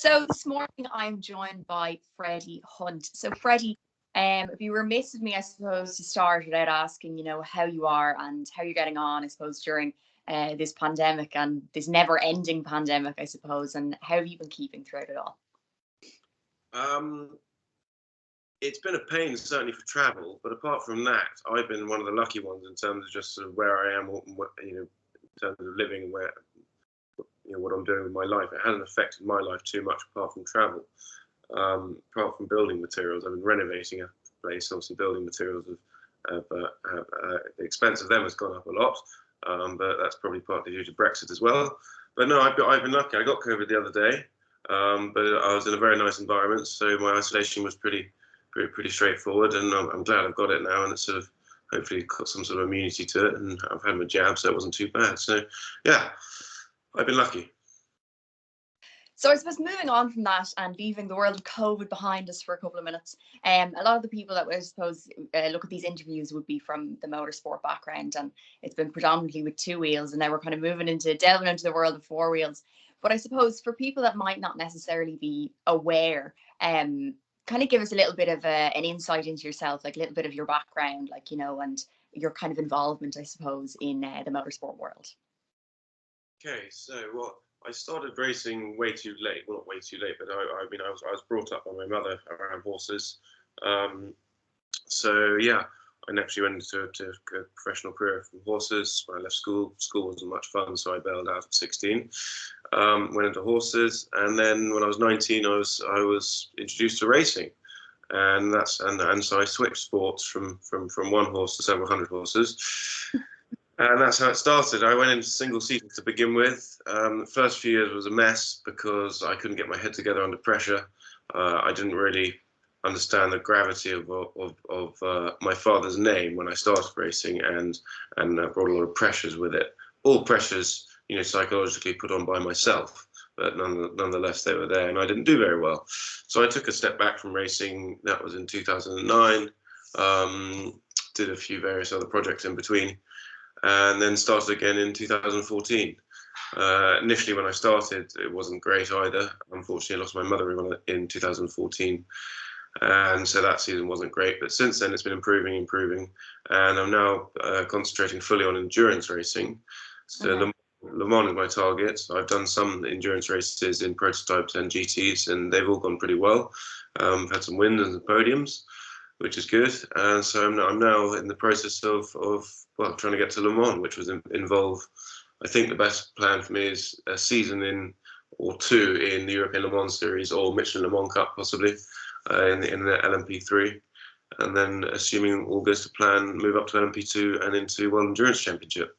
So this morning I'm joined by Freddie Hunt. So Freddie, it'd be remiss of me, I suppose, to start without asking, how you are and how you're getting on, I suppose, during this pandemic and this never-ending pandemic, I suppose, and how have you been keeping throughout it all? Um, it's been a pain certainly for travel, but apart from that, I've been one of the lucky ones in terms of just sort of where I am, in terms of living and where what I'm doing with my life. It hasn't affected my life too much apart from travel. Apart from building materials, I've been renovating a place. Obviously, building materials the expense of them has gone up a lot, but that's probably partly due to Brexit as well. But no, I've been lucky. I got COVID the other day, but I was in a very nice environment, so my isolation was pretty straightforward, and I'm glad I've got it now, and it's sort of hopefully got some sort of immunity to it, and I've had my jab, so it wasn't too bad. So yeah, I've been lucky. So I suppose moving on from that and leaving the world of COVID behind us for a couple of minutes, a lot of the people that I suppose look at these interviews would be from the motorsport background, and it's been predominantly with two wheels, and now we're kind of delving into the world of four wheels. But I suppose for people that might not necessarily be aware, kind of give us a little bit of an insight into yourself, like a little bit of your background, and your kind of involvement, I suppose, in the motorsport world. Okay, so I started racing way too late. Well, not way too late, but I was brought up by my mother around horses. Um, so yeah, I naturally went into a professional career from horses. When I left school, school wasn't much fun, so I bailed out at 16. Went into horses, and then when I was 19, I was introduced to racing, and so I switched sports from one horse to several hundred horses. And that's how it started. I went into single seaters to begin with. The first few years was a mess because I couldn't get my head together under pressure. I didn't really understand the gravity of my father's name when I started racing, and brought a lot of pressures with it. All pressures, psychologically put on by myself, but nonetheless they were there, and I didn't do very well. So I took a step back from racing. That was in 2009. Did a few various other projects in between, and then started again in 2014. Initially, when I started, it wasn't great either. Unfortunately, I lost my mother in 2014, and so that season wasn't great. But since then, it's been improving, and I'm now concentrating fully on endurance racing. So Okay. Le Mans is my target. I've done some endurance races in prototypes and GTs, and they've all gone pretty well. I've had some wins and podiums, which is good. And so I'm now in the process of trying to get to Le Mans, which was involve. I think the best plan for me is a season or two in the European Le Mans Series or Michelin Le Mans Cup, possibly in the LMP3, and then assuming all goes to plan, move up to LMP2 and into World Endurance Championship.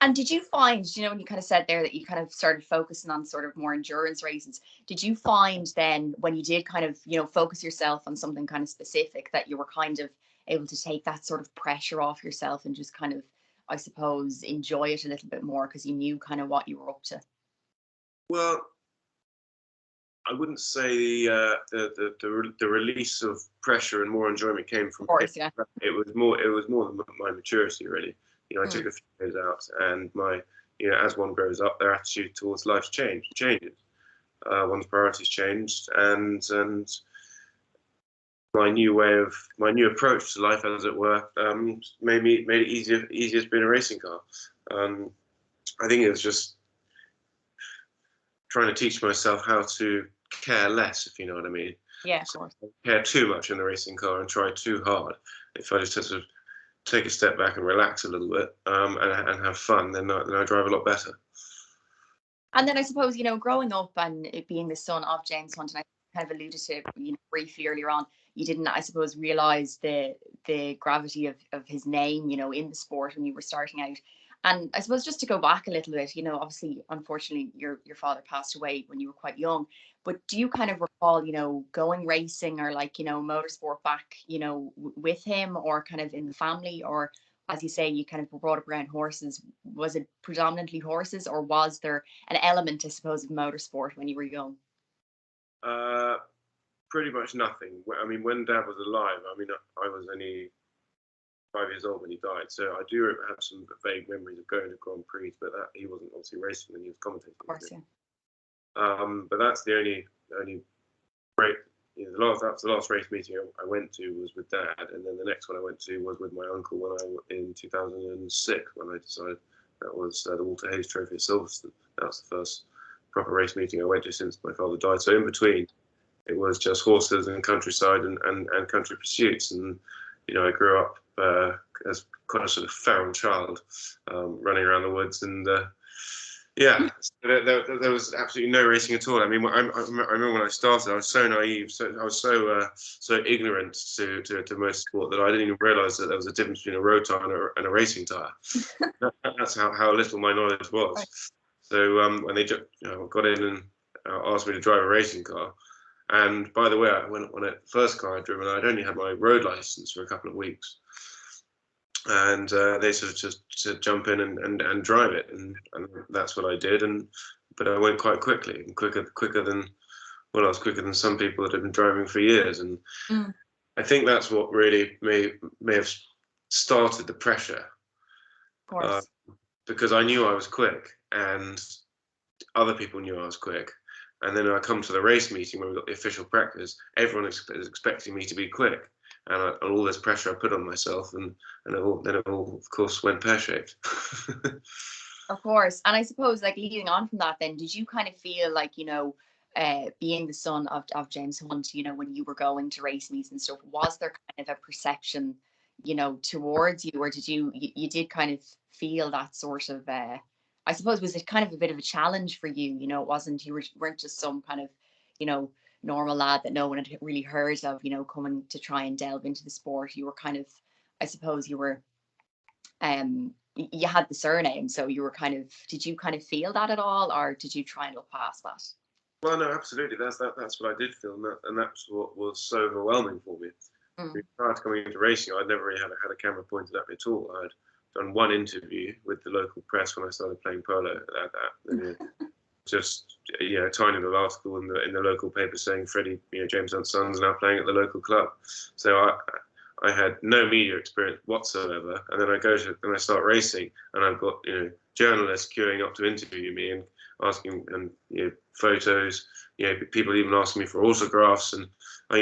And did you find, when you kind of said there that you kind of started focusing on sort of more endurance races, did you find then when you did kind of, focus yourself on something kind of specific that you were kind of able to take that sort of pressure off yourself and just kind of, I suppose, enjoy it a little bit more because you knew kind of what you were up to? Of Well, I wouldn't say the release of pressure and more enjoyment came from course, yeah. It was more my maturity, really. I took a few years out, and as one grows up, their attitude towards life changes. One's priorities changed, and my new approach to life, as it were, made it easier to be in a racing car. I think it was just trying to teach myself how to care less, if you know what I mean. Yeah, of course. Care too much in the racing car and try too hard. If I just sort of take a step back and relax a little bit, and have fun, then I drive a lot better. And then I suppose, growing up and it being the son of James Hunt, and I kind of alluded to briefly earlier on, you didn't, I suppose, realise the gravity of his name, in the sport when you were starting out. And I suppose just to go back a little bit, obviously, unfortunately, your father passed away when you were quite young. But do you kind of recall, going racing or motorsport back, with him or kind of in the family, or as you say, you kind of were brought up around horses? Was it predominantly horses, or was there an element, I suppose, of motorsport when you were young? Pretty much nothing. I mean, when Dad was alive, I was only 5 years old when he died, so I do have some vague memories of going to Grand Prix, but he wasn't obviously racing when he was commentating. Of course, yeah. But that's the only break. That's the last race meeting I went to was with Dad, and then the next one I went to was with my uncle in 2006 when I decided that was the Walter Hayes Trophy at Silverstone. That was the first proper race meeting I went to since my father died. So in between, it was just horses and countryside and country pursuits. And I grew up as quite a sort of feral child, running around the woods and. Yeah, there was absolutely no racing at all. I mean, I remember when I started, I was so naive, I was so ignorant to motorsport that I didn't even realise that there was a difference between a road tyre and a racing tyre. That's how little my knowledge was. Right. So when they got in and asked me to drive a racing car, and by the way, when the first car I'd driven, I'd only had my road licence for a couple of weeks. And they sort of just jump in and drive it, and that's what I did. But I went quite quickly, and quicker than I was quicker than some people that have been driving for years. And I think that's what really may have started the pressure, of course. Because I knew I was quick, and other people knew I was quick. And then when I come to the race meeting when we got the official practice, everyone is expecting me to be quick. And all this pressure I put on myself, and then it all, of course, went pear-shaped. Of course. And I suppose, like, leading on from that, then, did you kind of feel like, being the son of James Hunt, when you were going to race meets and stuff, was there kind of a perception, towards you, or did you did kind of feel that sort of, I suppose, was it kind of a bit of a challenge for you? It wasn't, you weren't just some kind of, normal lad that no one had really heard of, coming to try and delve into the sport. You were kind of, I suppose, you were, you had the surname, so you were kind of, did you kind of feel that at all, or did you try and look past that? Well, no, absolutely. That's what I did feel, and that's what was so overwhelming for me. Prior to coming into racing, I'd never really had a camera pointed at me at all. I'd done one interview with the local press when I started playing polo. Just a tiny little article in the local paper saying Freddie, James Hunt's son's now playing at the local club. So I had no media experience whatsoever, and then I start racing, and I've got journalists queuing up to interview me and asking, and photos. People even asking me for autographs, and I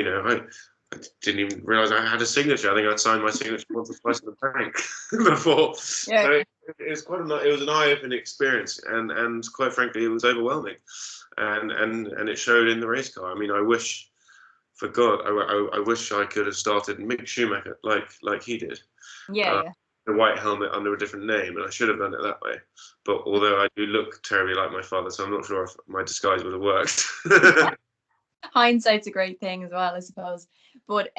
didn't even realise I had a signature. I think I'd signed my signature once or twice at the bank before. Yeah. So it was it was an eye-opening experience, and quite frankly, it was overwhelming, and it showed in the race car. I mean, I wish, for God, I wish I could have started Mick Schumacher like he did. Yeah. The white helmet under a different name, and I should have done it that way. But although I do look terribly like my father, so I'm not sure if my disguise would have worked. Hindsight's a great thing as well, I suppose. But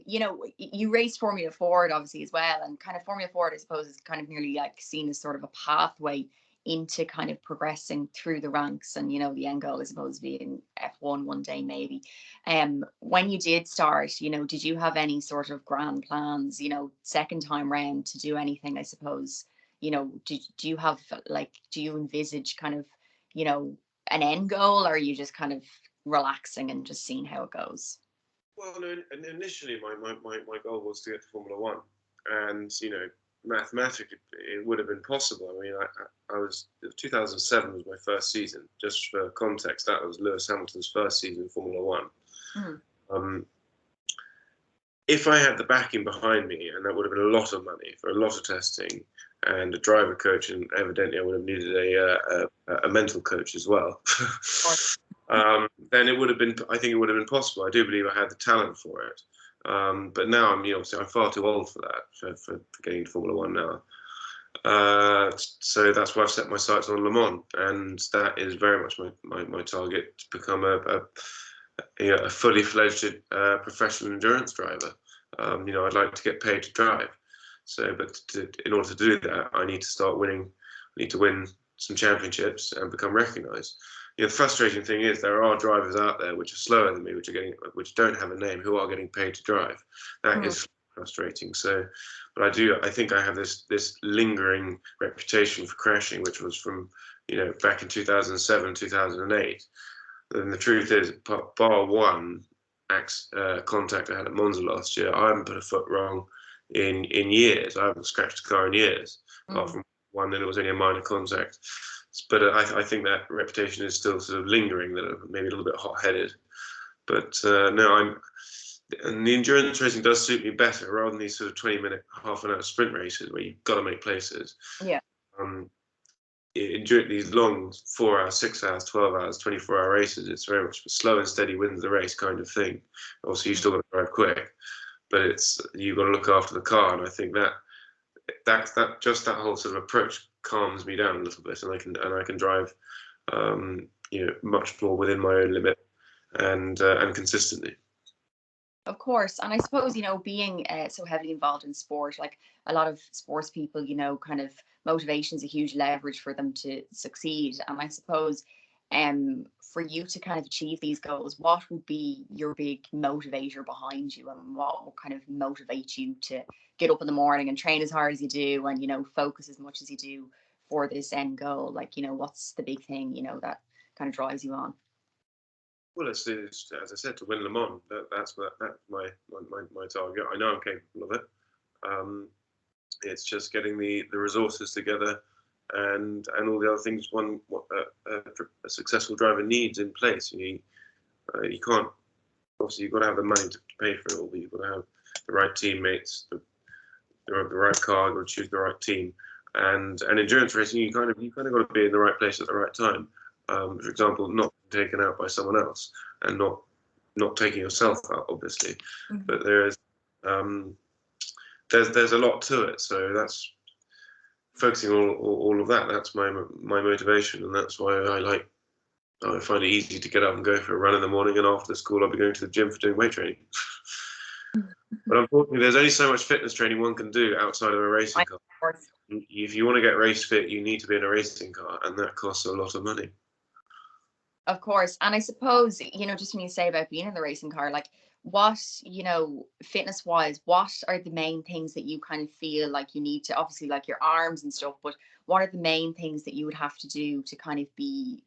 you raced Formula Ford obviously as well, and kind of Formula Ford, I suppose, is kind of nearly like seen as sort of a pathway into kind of progressing through the ranks, and the end goal, I suppose, being F1 one day maybe. When you did start, did you have any sort of grand plans, second time round, to do anything, I suppose? Do you have, like, do you envisage kind of an end goal, or are you just kind of relaxing and just seeing how it goes? Well, no, initially my goal was to get to Formula One, and mathematically it would have been possible. I mean, I was 2007 was my first season. Just for context, that was Lewis Hamilton's first season in Formula One. If I had the backing behind me, and that would have been a lot of money for a lot of testing and a driver coach, and evidently I would have needed a mental coach as well. Then it would have been. I think it would have been possible. I do believe I had the talent for it. But now I'm far too old for that, for getting to Formula One now. So that's why I've set my sights on Le Mans, and that is very much my target, to become a fully fledged professional endurance driver. I'd like to get paid to drive. So, but in order to do that, I need to start winning. I need to win some championships and become recognised. The frustrating thing is there are drivers out there which are slower than me, which don't have a name, who are getting paid to drive. That is frustrating. So, but I think I have this lingering reputation for crashing, which was from back in 2007, 2008. And the truth is, bar one contact I had at Monza last year, I haven't put a foot wrong in years. I haven't scratched a car in years, apart from one, and it was only a minor contact. but I think that reputation is still sort of lingering, that I'm maybe a little bit hot-headed. But no, and the endurance racing does suit me better rather than these sort of 20-minute, half an hour sprint races where you've got to make places. Yeah. These long 4 hours, 6 hours, 12 hours, 24-hour races, it's very much slow and steady wins the race kind of thing. Obviously, you still got to drive quick, but you've got to look after the car, and I think that whole sort of approach calms me down a little bit, and I can drive much more within my own limit and consistently. Of course. And I suppose, being so heavily involved in sport, like a lot of sports people, kind of motivation is a huge leverage for them to succeed. And I suppose for you to kind of achieve these goals, what would be your big motivator behind you, and what will kind of motivate you to get up in the morning and train as hard as you do, and, focus as much as you do for this end goal? Like, what's the big thing, that kind of drives you on? Well, it's as I said, to win Le Mans. That's my target. I know I'm capable of it. It's just getting the resources together, and all the other things a successful driver needs in place. You can't, obviously, you've got to have the money to pay for it all, but you've got to have the right teammates, the right car, you've got to choose the right team, and endurance racing, you kind of got to be in the right place at the right time. For example, not taken out by someone else, and not taking yourself out, obviously. Mm-hmm. But there's a lot to it. So that's focusing on all of that. That's my motivation, and that's why I find it easy to get up and go for a run in the morning, and after school I'll be going to the gym for doing weight training. But unfortunately, there's only so much fitness training one can do outside of a racing car. If you want to get race fit, you need to be in a racing car, and that costs a lot of money. Of course. And I suppose, just when you say about being in the racing car, like what, fitness wise, what are the main things that you kind of feel like you need to, obviously like your arms and stuff, but what are the main things that you would have to do to kind of be,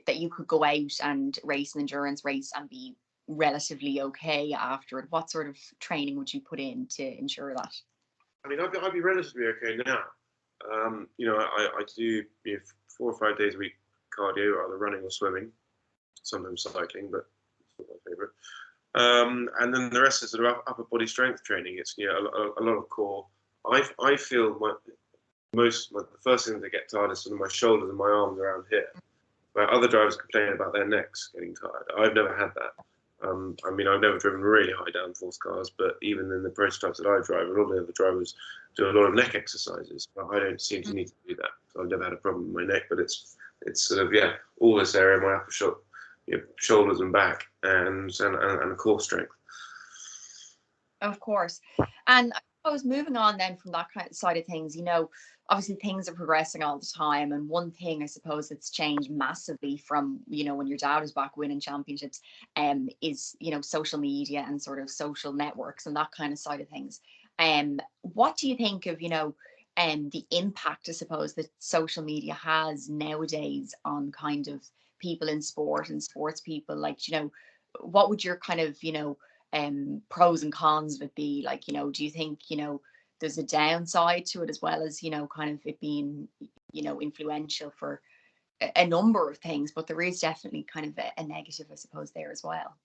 that you could go out and race an endurance race and be relatively okay after it? What sort of training would you put in to ensure that? I mean, I'd be relatively okay now. I do 4 or 5 days a week cardio, either running or swimming, sometimes cycling, but it's not my favorite. And then the rest is sort of upper body strength training. It's a lot of core. I feel the first thing to get tired is sort of my shoulders and my arms around here. Where other drivers complain about their necks getting tired. I've never had that. I mean, I've never driven really high downforce cars, but even in the prototypes that I drive, a lot of the other drivers do a lot of neck exercises. But I don't seem to need to do that. So I've never had a problem with my neck, but it's sort of, all this area, my upper shoulders and back, and core strength. Of course. And I suppose moving on then from that kind of side of things, obviously things are progressing all the time. And one thing I suppose that's changed massively from, when your dad was back winning championships, is, social media and sort of social networks and that kind of side of things. What do you think of, the impact, I suppose, that social media has nowadays on kind of people in sport and sports people? Like, what would your kind of, pros and cons of it be? Like, do you think, there's a downside to it as well as, kind of it being, influential for a number of things, but there is definitely kind of a negative, I suppose, there as well.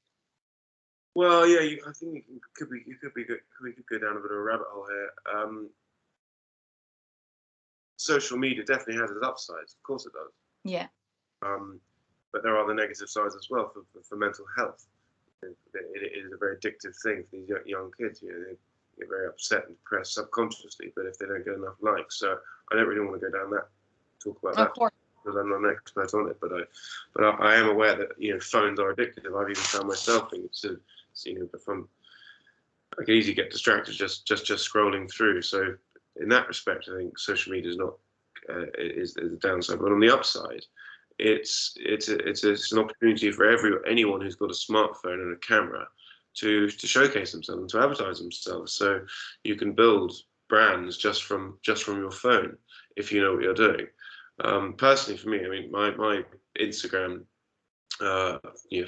Well, yeah, I think we could go down a bit of a rabbit hole here. Social media definitely has its upsides, of course it does. Yeah. But there are the negative sides as well for mental health. It is a very addictive thing for these young kids. They get very upset and depressed subconsciously, but if they don't get enough likes, so I don't really want to go down talk about that, because I'm not an expert on it. But I am aware that phones are addictive. I've even found myself I can easily get distracted just scrolling through. So in that respect, I think social media is not is a downside. But on the upside, it's an opportunity for anyone who's got a smartphone and a camera to showcase themselves and to advertise themselves. So you can build brands just from your phone if you know what you're doing. Personally, for me, I mean, my Instagram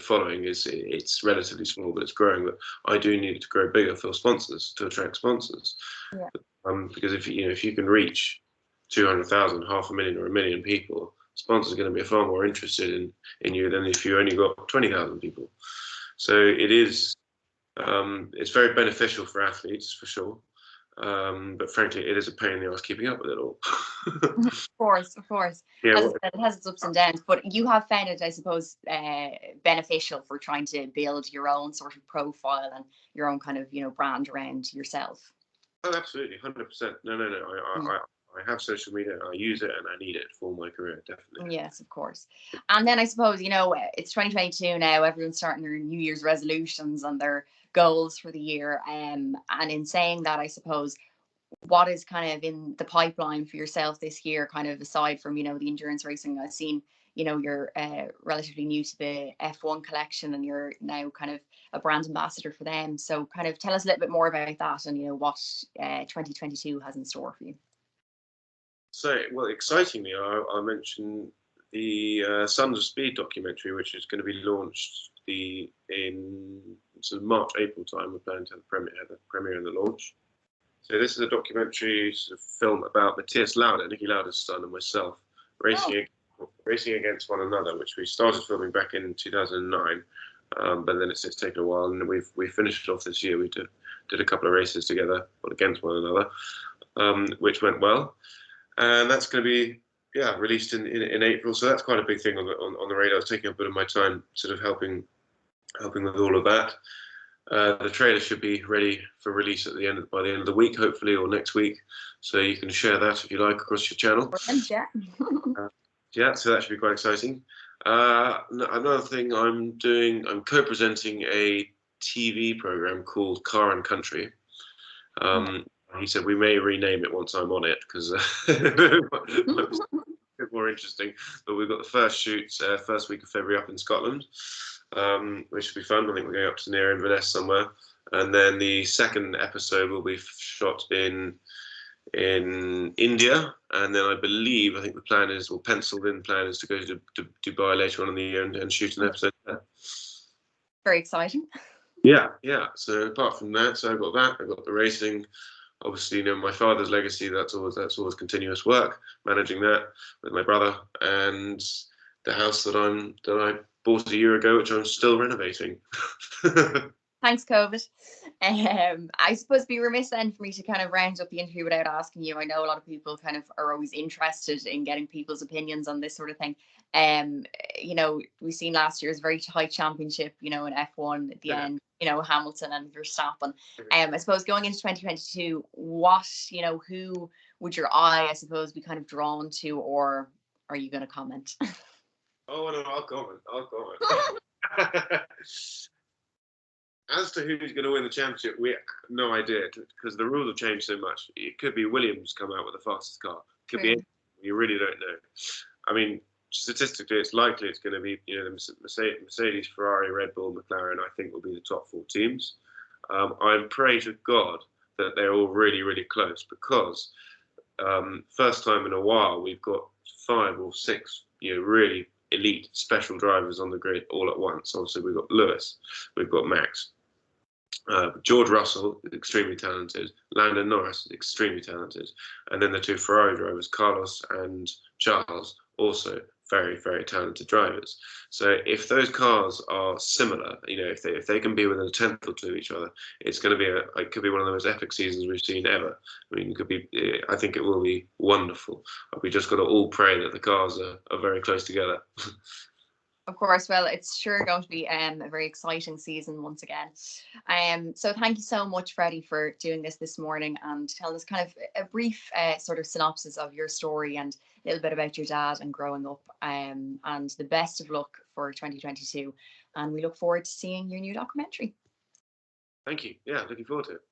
following it's relatively small, but it's growing. But I do need it to grow bigger for sponsors, to attract sponsors. Yeah. Because if you can reach 200,000, 500,000 or 1 million people, sponsors are going to be far more interested in you than if you only got 20,000 people. So it is, it's very beneficial for athletes for sure. But frankly, it is a pain in the ass keeping up with it all. Of course, of course. Yeah, As I said, it has its ups and downs, but you have found it, I suppose, beneficial for trying to build your own sort of profile and your own kind of, brand around yourself. oh, absolutely, 100%. No. I have social media. I use it, and I need it for my career, definitely. Yes, of course. And then I suppose, it's 2022 now. Everyone's starting their New Year's resolutions and their goals for the year. And in saying that, I suppose, what is kind of in the pipeline for yourself this year, kind of aside from, the endurance racing? I've seen, you're relatively new to the F1 collection and you're now kind of a brand ambassador for them. So kind of tell us a little bit more about that and, what 2022 has in store for you. So, well, excitingly, I'll mention the Sons of Speed documentary, which is going to be launched in sort of March, April time. We're planning to have the premiere and the launch. So this is a documentary sort of film about Matthias Lauda, Niki Lauda's son, and myself racing against one another, which we started filming back in 2009, but then it's taken a while, and we finished it off this year. We did a couple of races together, against one another, which went well, and that's going to be released in April. So that's quite a big thing on the radar. It's taking a bit of my time, sort of helping with all of that. The trailer should be ready for release by the end of the week, hopefully, or next week. So you can share that if you like across your channel. So that should be quite exciting. Another thing I'm doing, I'm co-presenting a TV program called Car and Country. He said we may rename it once I'm on it because it might be a bit more interesting. But we've got the first shoots first week of February up in Scotland. Which should be fun. I think we're going up to near Inverness somewhere, and then the second episode will be shot in India, and then I think the plan is, or penciled in plan is, to go to Dubai later on in the year and shoot an episode there. Very exciting. Yeah. So apart from that, so I've got the racing. Obviously, my father's legacy. That's always continuous work, managing that with my brother, and the house that I bought a year ago, which I'm still renovating. Thanks, COVID. I suppose it'd be remiss then for me to kind of round up the interview without asking you. I know a lot of people kind of are always interested in getting people's opinions on this sort of thing. We've seen last year's very tight championship, in F1 at the end, Hamilton and Verstappen. I suppose going into 2022, who would your eye, I suppose, be kind of drawn to, or are you going to comment? Oh, no, I'll comment. As to who's going to win the championship, we have no idea, because the rules have changed so much. It could be Williams come out with the fastest car. It could be, you really don't know. I mean, statistically, it's likely it's going to be, the Mercedes, Ferrari, Red Bull, McLaren, I think will be the top 4 teams. I pray to God that they're all really, really close, because first time in a while, we've got 5 or 6, really elite special drivers on the grid all at once. Obviously, we've got Lewis, we've got Max, George Russell is extremely talented, Lando Norris is extremely talented, and then the 2 Ferrari drivers, Carlos and Charles, also very, very talented drivers. So if those cars are similar, if they can be within a tenth or two of each other, it's going to be it could be one of the most epic seasons we've seen ever. I mean, I think it will be wonderful. We just got to all pray that the cars are very close together. Of course. Well, it's sure going to be a very exciting season once again. So thank you so much, Freddie, for doing this morning and telling us kind of a brief sort of synopsis of your story and a little bit about your dad and growing up. And the best of luck for 2022. And we look forward to seeing your new documentary. Thank you. Yeah, looking forward to it.